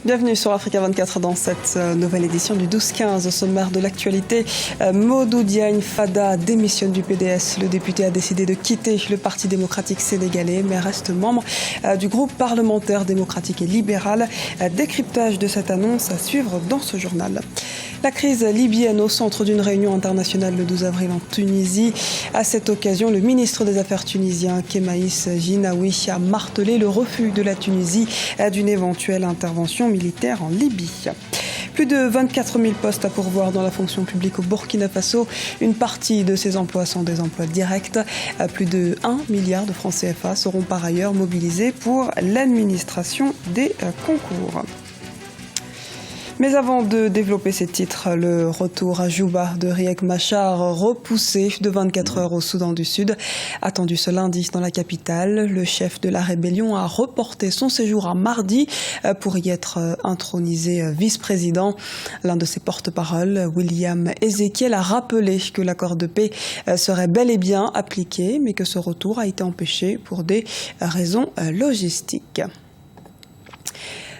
Bienvenue sur Africa 24 dans cette nouvelle édition du 12-15. Au sommaire de l'actualité, Modou Diagne Fada démissionne du PDS. Le député a décidé de quitter le Parti démocratique sénégalais, mais reste membre du groupe parlementaire démocratique et libéral. Décryptage de cette annonce à suivre dans ce journal. La crise libyenne au centre d'une réunion internationale le 12 avril en Tunisie. À cette occasion, le ministre des Affaires tunisien, Kemaïs Jinaoui, a martelé le refus de la Tunisie d'une éventuelle intervention militaire en Libye. Plus de 24 000 postes à pourvoir dans la fonction publique au Burkina Faso. Une partie de ces emplois sont des emplois directs. Plus de 1 milliard de francs CFA seront par ailleurs mobilisés pour l'administration des concours. Mais avant de développer ces titres, le retour à Juba de Riek Machar, repoussé de 24 heures au Soudan du Sud. Attendu ce lundi dans la capitale, le chef de la rébellion a reporté son séjour à mardi pour y être intronisé vice-président. L'un de ses porte-paroles, William Ezekiel, a rappelé que l'accord de paix serait bel et bien appliqué, mais que ce retour a été empêché pour des raisons logistiques.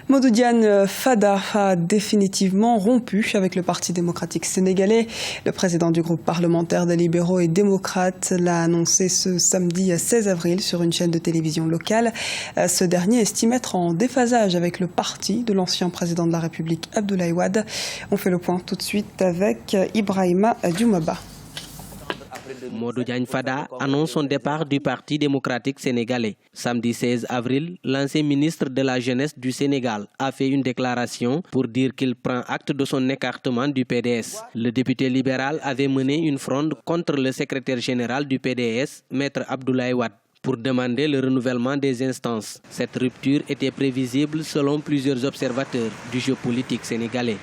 Modou Diagne Fada a définitivement rompu avec le Parti démocratique sénégalais. Le président du groupe parlementaire des libéraux et démocrates l'a annoncé ce samedi 16 avril sur une chaîne de télévision locale. Ce dernier estime être en déphasage avec le parti de l'ancien président de la République Abdoulaye Wade. On fait le point tout de suite avec Ibrahima Dioumaba. Modou Diagne Fada annonce son départ du Parti démocratique sénégalais. Samedi 16 avril, l'ancien ministre de la Jeunesse du Sénégal a fait une déclaration pour dire qu'il prend acte de son écartement du PDS. Le député libéral avait mené une fronde contre le secrétaire général du PDS, Maître Abdoulaye Wade, pour demander le renouvellement des instances. Cette rupture était prévisible selon plusieurs observateurs du jeu politique sénégalais.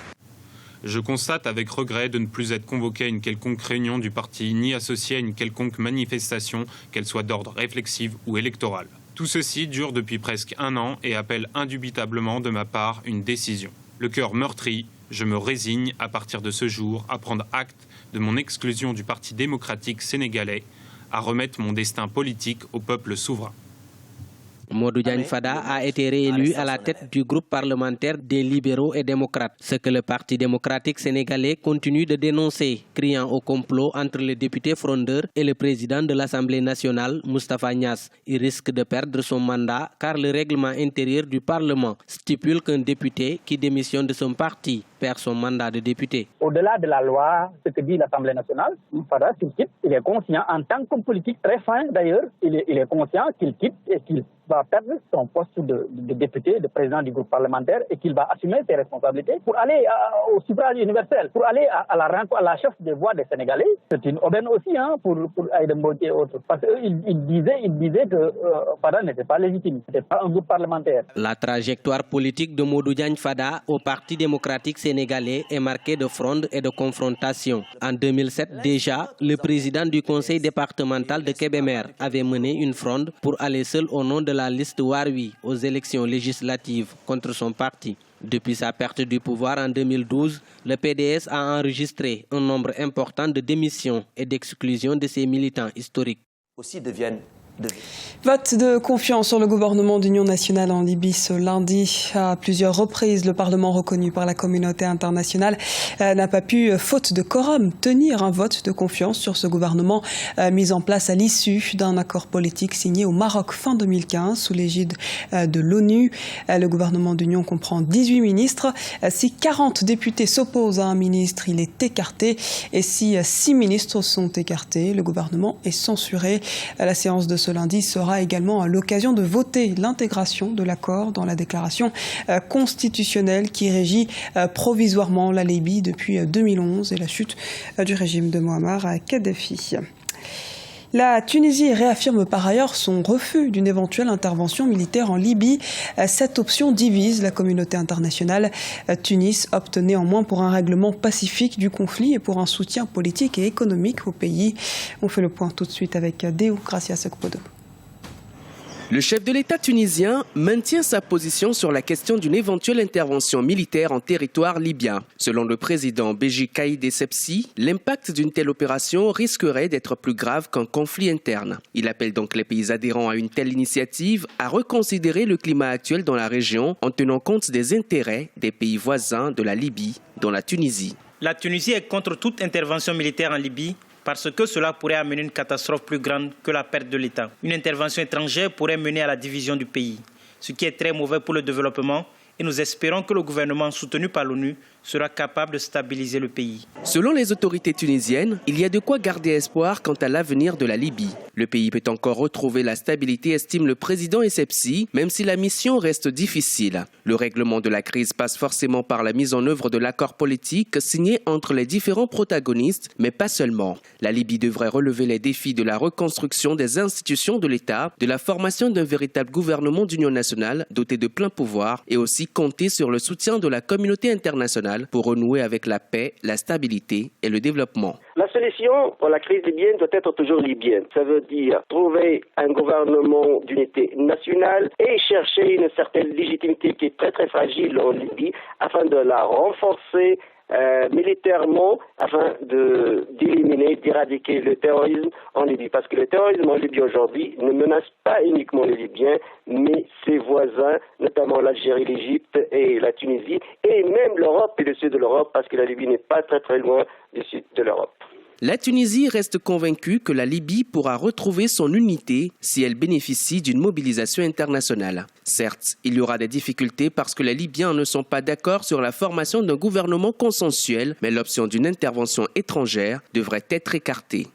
Je constate avec regret de ne plus être convoqué à une quelconque réunion du parti, ni associé à une quelconque manifestation, qu'elle soit d'ordre réflexive ou électorale. Tout ceci dure depuis presque 1 an et appelle indubitablement de ma part une décision. Le cœur meurtri, je me résigne à partir de ce jour à prendre acte de mon exclusion du Parti démocratique sénégalais, à remettre mon destin politique au peuple souverain. Modou Diagne Fada a été réélu à la tête du groupe parlementaire des libéraux et démocrates, ce que le Parti démocratique sénégalais continue de dénoncer, criant au complot entre le député frondeur et le président de l'Assemblée nationale, Moustapha Niasse. Il risque de perdre son mandat car le règlement intérieur du Parlement stipule qu'un député qui démissionne de son parti perd son mandat de député. Au-delà de la loi, ce que dit l'Assemblée nationale, Fada, s'il quitte, il est conscient, en tant qu'homme politique très fin d'ailleurs, il est conscient qu'il quitte et qu'il va perdre son poste de député, de président du groupe parlementaire et qu'il va assumer ses responsabilités pour aller au suffrage universel, pour aller à la chef des voix des Sénégalais. C'est une aubaine aussi pour Aïda Mbodj et autres. Parce qu'il disait que Fada n'était pas légitime, ce n'était pas un groupe parlementaire. La trajectoire politique de Modou Diagne Fada au Parti démocratique sénégalais est marquée de fronde et de confrontation. En 2007 déjà, le président du conseil départemental de Kébémer avait mené une fronde pour aller seul au nom de la liste Warwi aux élections législatives contre son parti. Depuis sa perte du pouvoir en 2012, le PDS a enregistré un nombre important de démissions et d'exclusions de ses militants historiques. Vote de confiance sur le gouvernement d'union nationale en Libye ce lundi. À plusieurs reprises, le Parlement reconnu par la communauté internationale n'a pas pu, faute de quorum, tenir un vote de confiance sur ce gouvernement mis en place à l'issue d'un accord politique signé au Maroc fin 2015 sous l'égide de l'ONU. Le gouvernement d'union comprend 18 ministres. Si 40 députés s'opposent à un ministre, il est écarté. Et si 6 ministres sont écartés, le gouvernement est censuré. La séance de ce lundi sera également l'occasion de voter l'intégration de l'accord dans la déclaration constitutionnelle qui régit provisoirement la Libye depuis 2011 et la chute du régime de Mouammar Kadhafi. La Tunisie réaffirme par ailleurs son refus d'une éventuelle intervention militaire en Libye. Cette option divise la communauté internationale. Tunis opte néanmoins pour un règlement pacifique du conflit et pour un soutien politique et économique au pays. On fait le point tout de suite avec Deo Gracia Sekpodo. Le chef de l'État tunisien maintient sa position sur la question d'une éventuelle intervention militaire en territoire libyen. Selon le président Béji Caïd Essebsi, l'impact d'une telle opération risquerait d'être plus grave qu'un conflit interne. Il appelle donc les pays adhérents à une telle initiative à reconsidérer le climat actuel dans la région en tenant compte des intérêts des pays voisins de la Libye, dont la Tunisie. La Tunisie est contre toute intervention militaire en Libye, parce que cela pourrait amener une catastrophe plus grande que la perte de l'État. Une intervention étrangère pourrait mener à la division du pays, ce qui est très mauvais pour le développement, et nous espérons que le gouvernement soutenu par l'ONU sera capable de stabiliser le pays. Selon les autorités tunisiennes, il y a de quoi garder espoir quant à l'avenir de la Libye. Le pays peut encore retrouver la stabilité, estime le président Essebsi, même si la mission reste difficile. Le règlement de la crise passe forcément par la mise en œuvre de l'accord politique signé entre les différents protagonistes, mais pas seulement. La Libye devrait relever les défis de la reconstruction des institutions de l'État, de la formation d'un véritable gouvernement d'union nationale doté de plein pouvoir et aussi compter sur le soutien de la communauté internationale pour renouer avec la paix, la stabilité et le développement. La solution pour la crise libyenne doit être toujours libyenne. Ça veut dire trouver un gouvernement d'unité nationale et chercher une certaine légitimité qui est très très fragile en Libye afin de la renforcer militairement afin d'éliminer, d'éradiquer le terrorisme en Libye. Parce que le terrorisme en Libye aujourd'hui ne menace pas uniquement les Libyens, mais ses voisins, notamment l'Algérie, l'Égypte et la Tunisie, et même l'Europe et le sud de l'Europe, parce que la Libye n'est pas très très loin du sud de l'Europe. La Tunisie reste convaincue que la Libye pourra retrouver son unité si elle bénéficie d'une mobilisation internationale. Certes, il y aura des difficultés parce que les Libyens ne sont pas d'accord sur la formation d'un gouvernement consensuel, mais l'option d'une intervention étrangère devrait être écartée.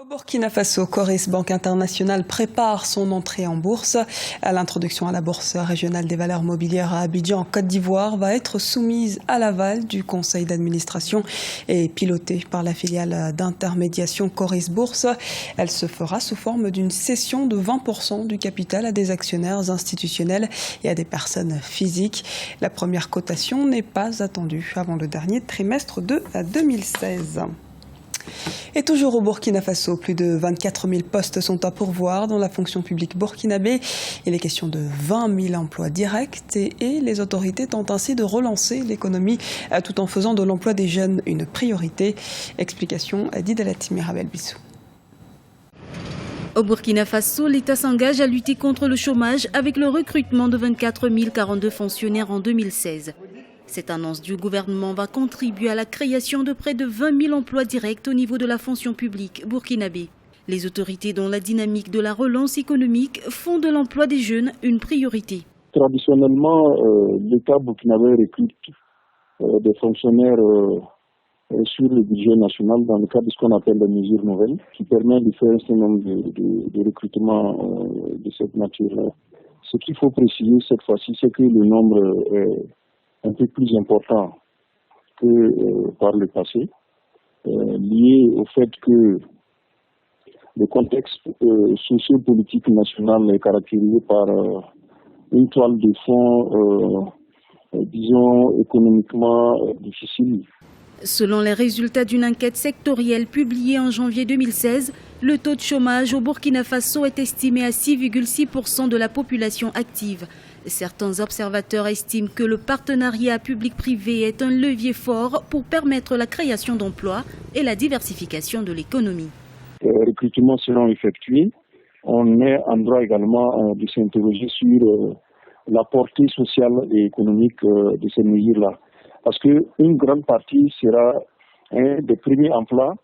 Au Burkina Faso, Coris Banque Internationale prépare son entrée en bourse. L'introduction à la bourse régionale des valeurs mobilières à Abidjan, en Côte d'Ivoire, va être soumise à l'aval du conseil d'administration et pilotée par la filiale d'intermédiation Coris Bourse. Elle se fera sous forme d'une cession de 20% du capital à des actionnaires institutionnels et à des personnes physiques. La première cotation n'est pas attendue avant le dernier trimestre de 2016. Et toujours au Burkina Faso, plus de 24 000 postes sont à pourvoir dans la fonction publique burkinabé. Il est question de 20 000 emplois directs et les autorités tentent ainsi de relancer l'économie tout en faisant de l'emploi des jeunes une priorité. Explication d'Idalat Mirabel-Bissou. Au Burkina Faso, l'État s'engage à lutter contre le chômage avec le recrutement de 24 042 fonctionnaires en 2016. Cette annonce du gouvernement va contribuer à la création de près de 20 000 emplois directs au niveau de la fonction publique burkinabé. Les autorités, dont la dynamique de la relance économique, font de l'emploi des jeunes une priorité. Traditionnellement, l'État burkinabé recrute des fonctionnaires sur le budget national dans le cadre de ce qu'on appelle les mesures nouvelles, qui permet de faire un certain nombre de recrutements de cette nature-là. Ce qu'il faut préciser cette fois-ci, c'est que le nombre est un peu plus important que par le passé, lié au fait que le contexte socio-politique national est caractérisé par une toile de fond, disons, économiquement difficile. Selon les résultats d'une enquête sectorielle publiée en janvier 2016, le taux de chômage au Burkina Faso est estimé à 6,6% de la population active. Certains observateurs estiment que le partenariat public-privé est un levier fort pour permettre la création d'emplois et la diversification de l'économie. Les recrutements seront effectués. On est en droit également de s'interroger sur la portée sociale et économique de ces mesures-là. Parce qu'une grande partie sera des premiers emplois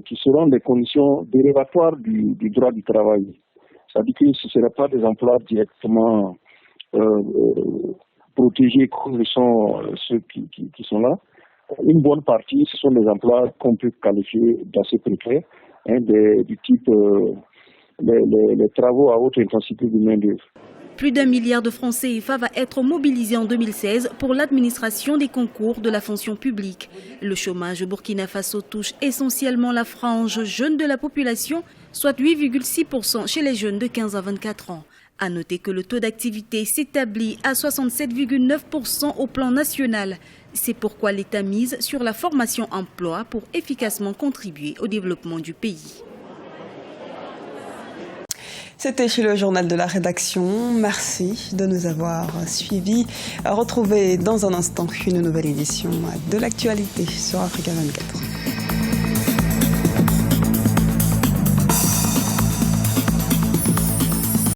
qui seront des conditions dérogatoires du droit du travail. C'est-à-dire que ce ne seraient pas des emplois directement protégés comme sont ceux qui sont là. Une bonne partie, ce sont des emplois qu'on peut qualifier d'assez précaires, du type les travaux à haute intensité de main-d'œuvre. Plus d'1 milliard de francs CFA va être mobilisé en 2016 pour l'administration des concours de la fonction publique. Le chômage au Burkina Faso touche essentiellement la frange jeune de la population, soit 8,6% chez les jeunes de 15 à 24 ans. À noter que le taux d'activité s'établit à 67,9% au plan national. C'est pourquoi l'État mise sur la formation-emploi pour efficacement contribuer au développement du pays. C'était le journal de la rédaction. Merci de nous avoir suivis. Retrouvez dans un instant une nouvelle édition de l'actualité sur Africa 24.